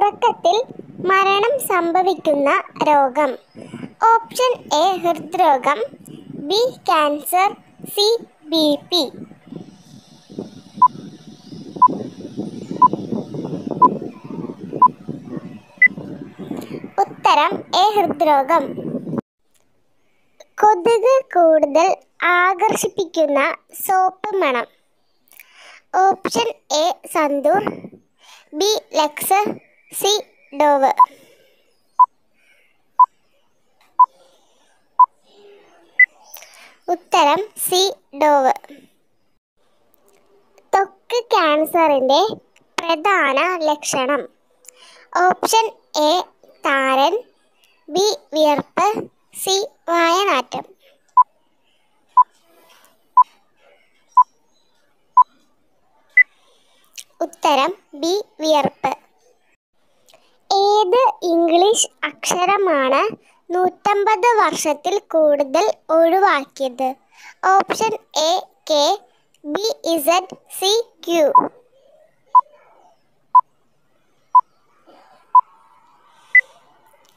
ഉറക്കത്തിൽ മരണം സംഭവിക്കുന്ന രോഗം. ഓപ്ഷൻ എ ഹൃദ്രോഗം, ബി ക്യാൻസർ, സി BP. ഉത്തരം എ ഹൃദ്രോഗം. കൊതുക് കൂടുതൽ ആകർഷിപ്പിക്കുന്ന സോപ്പ് മണം. Option A santoor, B lux, C dough. ഉത്തരം സി ഡോവ്. ത്വക്ക് ക്യാൻസറിൻ്റെ പ്രധാന ലക്ഷണം. ഓപ്ഷൻ എ താരൻ, ബി വിയർപ്പ്, സി വായനാറ്റം. ഉത്തരം ബി വിയർപ്പ്. ഏത് ഇംഗ്ലീഷ് അക്ഷരമാണ് 150 വർഷത്തിൽ കൂടുതൽ ഒഴിവാക്കിയത്? Option A K, B Z, C Q.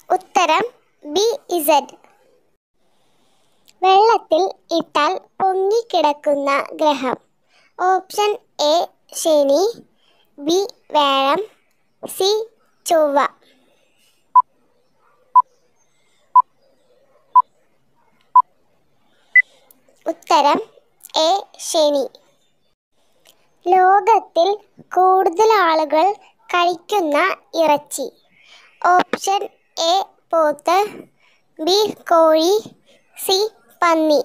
ഉത്തരം ബി ഇസഡ്. വെള്ളത്തിൽ ഇട്ടാൽ പൊങ്ങിക്കിടക്കുന്ന ഗ്രഹം. ഓപ്ഷൻ എ ശനി, ബി വ്യാഴം, സി ചൊവ്വ. ഉത്തരം എ ശനി. ലോകത്തിൽ കൂടുതൽ ആളുകൾ കഴിക്കുന്ന ഇറച്ചി. ഓപ്ഷൻ എ പോത്ത്, ബി കോഴി, സി പന്നി.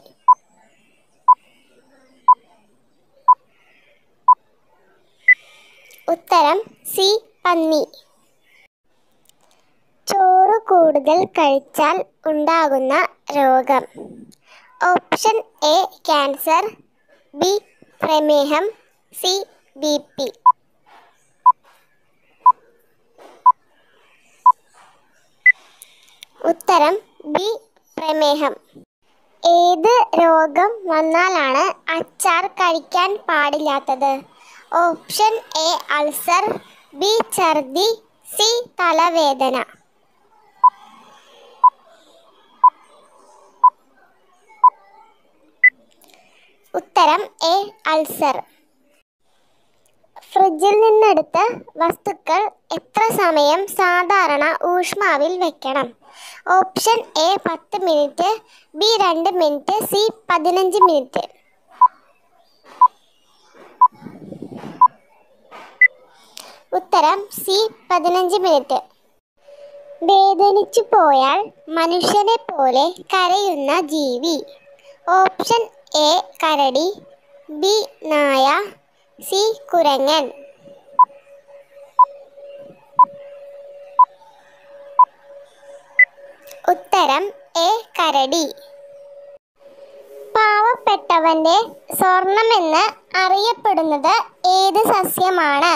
ഉത്തരം സി പന്നി. ചോറ് കൂടുതൽ കഴിച്ചാൽ ഉണ്ടാകുന്ന രോഗം. ഓപ്ഷൻ എ ക്യാൻസർ, ബി പ്രമേഹം, സി BP. ഉത്തരം ബി പ്രമേഹം. ഏത് രോഗം വന്നാലാണ് അച്ചാർ കഴിക്കാൻ പാടില്ലാത്തത്? ഓപ്ഷൻ എ അൾസർ, ബി ഛർദി, സി തലവേദന. ഉത്തരം എ അൾസർ. ഫ്രിഡ്ജിൽ നിന്നെടുത്ത വസ്തുക്കൾ എത്ര സമയം സാധാരണ ഊഷ്മാവിൽ വെക്കണം? Option A 10 minute, B 2 minute, C 15 minute. ഉത്തരം സി 15 മിനിറ്റ്. വേദനിച്ചു പോയാൽ മനുഷ്യനെ പോലെ കരയുന്ന ജീവി. ഓപ്ഷൻ എ കരടി, ബി നായ, സി കുരങ്ങൻ. ഉത്തരം എ കരടി. പാവപ്പെട്ടവന്റെ സ്വർണമെന്ന് അറിയപ്പെടുന്നത് ഏത് സസ്യമാണ്?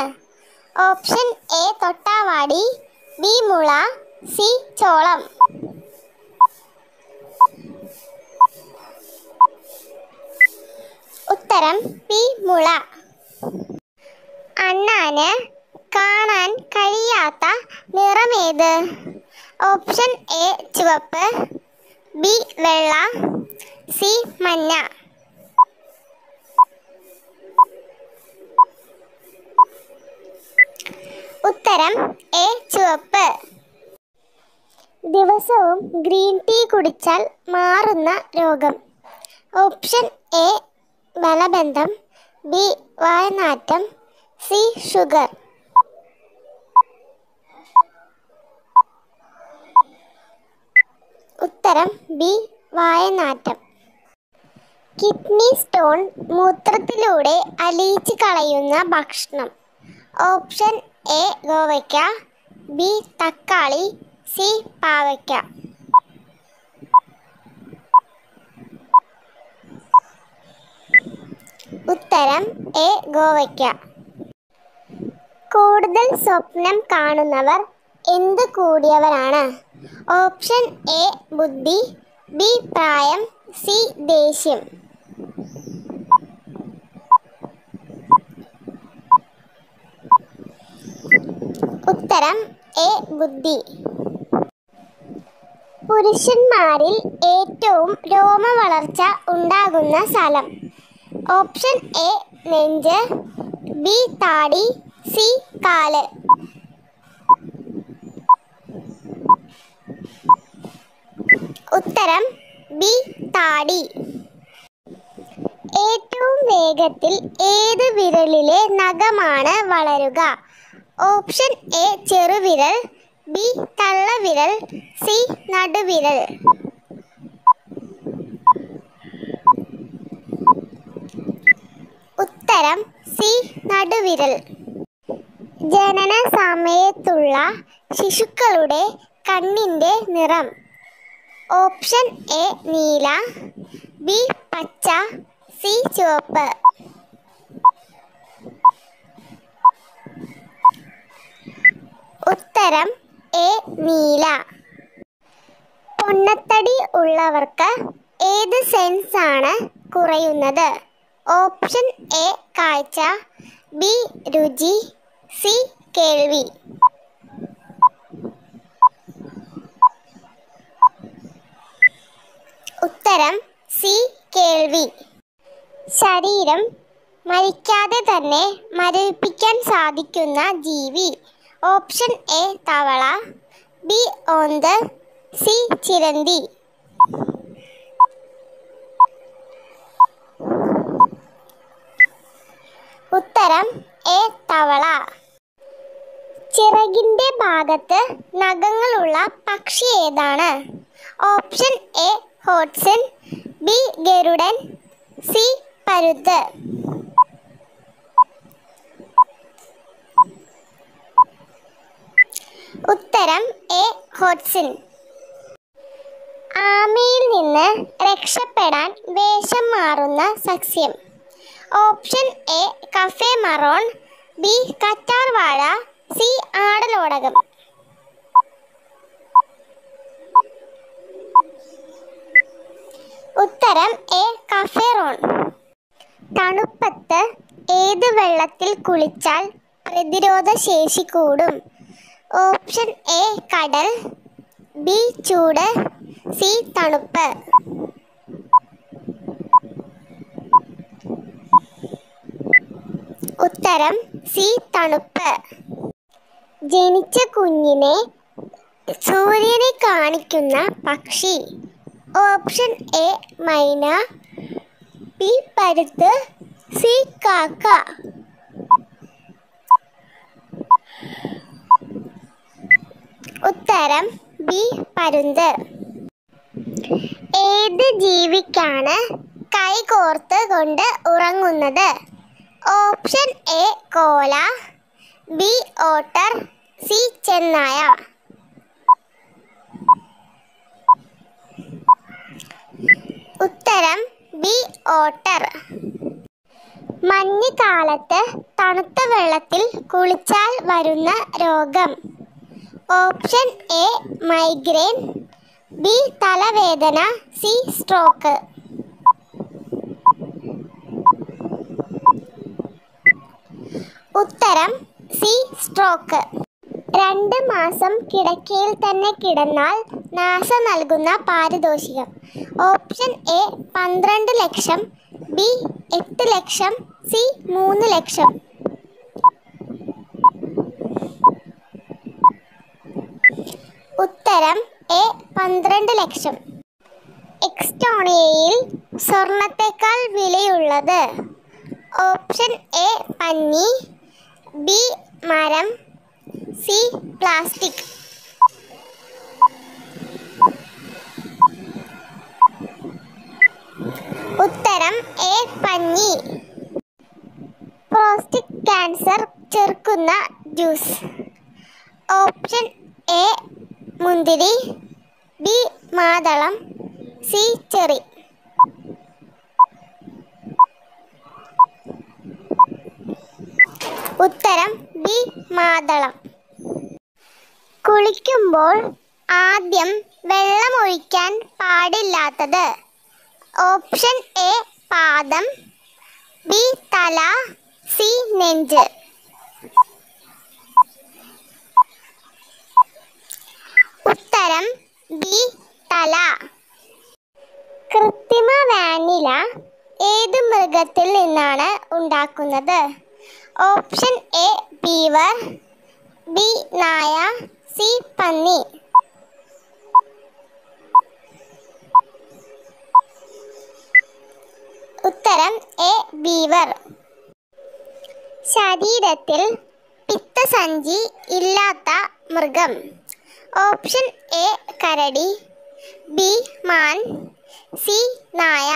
ഓപ്ഷൻ എ തൊട്ടാവാടി, ബി മുള, സി ചോളം. ഉത്തരം ബി മുള. അണ്ണാന് കാണാൻ കഴിയാത്ത നിറമേത്? ഓപ്ഷൻ എ ചുവപ്പ്, ബി വെള്ള, സി മഞ്ഞ. ഉത്തരം എ ചുവപ്പ്. ദിവസവും ഗ്രീൻ ടീ കുടിച്ചാൽ മാറുന്ന രോഗം. ഓപ്ഷൻ എ മലബന്ധം, ബി വായനാറ്റം, സി ഷുഗർ. ഉത്തരം ബി വായനാറ്റം. കിഡ്നി സ്റ്റോൺ മൂത്രത്തിലൂടെ അലിയിച്ച് കളയുന്ന ഭക്ഷണം. ഓപ്ഷൻ എ ഗോവയ്ക്ക, ബി തക്കാളി, സി പാവയ്ക്ക. ഉത്തരം എ ഗോവയ്ക്ക. കൂടുതൽ സ്വപ്നം കാണുന്നവർ എന്ത് കൂടിയവരാണ്? ഓപ്ഷൻ എ ബുദ്ധി, ബി പ്രായം, സി ദേഷ്യം. ഉത്തരം എ ബുദ്ധി. പുരുഷന്മാരിൽ ഏറ്റവും രോമവളർച്ച ഉണ്ടാകുന്ന സ്ഥലം. ഓപ്ഷൻ എ നെഞ്ച്, ബി താടി, സി കാല്. ഉത്തരം ബി താടി. ഏറ്റവും വേഗത്തിൽ ഏത് വിരലിലെ നഖമാണ് വളരുക? ഓപ്ഷൻ എ ചെറുവിരൽ, ബി തള്ളവിരൽ, സി നടുവിരൽ. ഉത്തരം സി നടുവിരൽ. ജനന സമയത്തുള്ള ശിശുക്കളുടെ കണ്ണിന്റെ നിറം. ഓപ്ഷൻ എ നീല, ബി പച്ച, സി ചുവപ്പ്. ഉത്തരം എ നീല. പൊണ്ണത്തടി ഉള്ളവർക്ക് ഏത് സെൻസ് ആണ് കുറയുന്നത്? ഓപ്ഷൻ എ കാഴ്ച, ബി രുചി, സി കേൾവി. ഉത്തരം സി കേൾവി. ശരീരം മരിക്കാതെ തന്നെ മരവിപ്പിക്കാൻ സാധിക്കുന്ന ജീവി. ഓപ്ഷൻ എ തവള, ബി ഓന്ത്, സി ചിരന്തി. ഉത്തരം എ തവള. ചിറകിന്റെ ഭാഗത്ത് നഖങ്ങളുള്ള പക്ഷി ഏതാണ്? Option A Hodgson, B Garudan, C പരുന്ത്. ഉത്തരം എ ഹോഡ്സൺ. ആമയിൽ നിന്ന് രക്ഷപ്പെടാൻ വേഷം മാറുന്ന സസ്യം. ഓപ്ഷൻ എ കഫേ മറോൺ, ബി കറ്റാർവാഴ, സി ആടലോടകം. ഉത്തരം എ കഫേറോൺ. തണുപ്പത്ത് ഏത് വെള്ളത്തിൽ കുളിച്ചാൽ പ്രതിരോധ ശേഷി കൂടും? ഓപ്ഷൻ എ കടൽ, ബി ചൂട്, സി തണുപ്പ്. ഉത്തരം സി തണുപ്പ്. ജനിച്ച കുഞ്ഞിനെ സൂര്യനെ കാണിക്കുന്ന പക്ഷി. ഓപ്ഷൻ എ മൈന, ബി പരുന്ത്, സി കാക്ക. ഉത്തരം ബി പരുന്ത്. ഏത് ജീവിക്കാണ് കൈകോർത്ത് കൊണ്ട് ഉറങ്ങുന്നത്? Option A Kola, B ഓട്ടർ, C ചെന്നായ. ഉത്തരം ബി ഓട്ടർ. മഞ്ഞുകാലത്ത് തണുത്ത വെള്ളത്തിൽ കുളിച്ചാൽ വരുന്ന രോഗം. ഓപ്ഷൻ എ മൈഗ്രെയിൻ, ബി തലവേദന, സി സ്ട്രോക്ക്. ഉത്തരം സി സ്ട്രോക്ക്. 2 മാസം കിടക്കയിൽ തന്നെ കിടന്നാൽ നാസ നൽകുന്ന പാരിതോഷികം. ഓപ്ഷൻ എ 12 ലക്ഷം, ബി 8 ലക്ഷം, സി 3 ലക്ഷം. ഉത്തരം എ 12 ലക്ഷം. എക്സ്റ്റോണിയയിൽ സ്വർണത്തേക്കാൾ വിലയുള്ളത്? ഓപ്ഷൻ എ പഞ്ഞി, ബി മരം, സി പ്ലാസ്റ്റിക്. ഉത്തരം എ പഞ്ഞി. പ്രോസ്റ്റേറ്റ് ക്യാൻസർ ചെറുക്കുന്ന ജ്യൂസ്. ഓപ്ഷൻ എ മുന്തിരി, ബി മാതളം, സി ചെറി. ഉത്തരം ബി മാതളം. കുളിക്കുമ്പോൾ ആദ്യം വെള്ളമൊഴിക്കാൻ പാടില്ലാത്തത്? ഓപ്ഷൻ എ പാദം, ബി തല, സി നെഞ്ച്. തേയില ഏത് മൃഗത്തിൽ നിന്നാണ് ഉണ്ടാക്കുന്നത്? ഓപ്ഷൻ എ ബീവർ, ബി നായ, സി പന്നി. ഉത്തരം എ ബീവർ. ശരീരത്തിൽ പിത്തസഞ്ചി ഇല്ലാത്ത മൃഗം. ഓപ്ഷൻ എ കരടി, ബി മാൻ, സി നായ.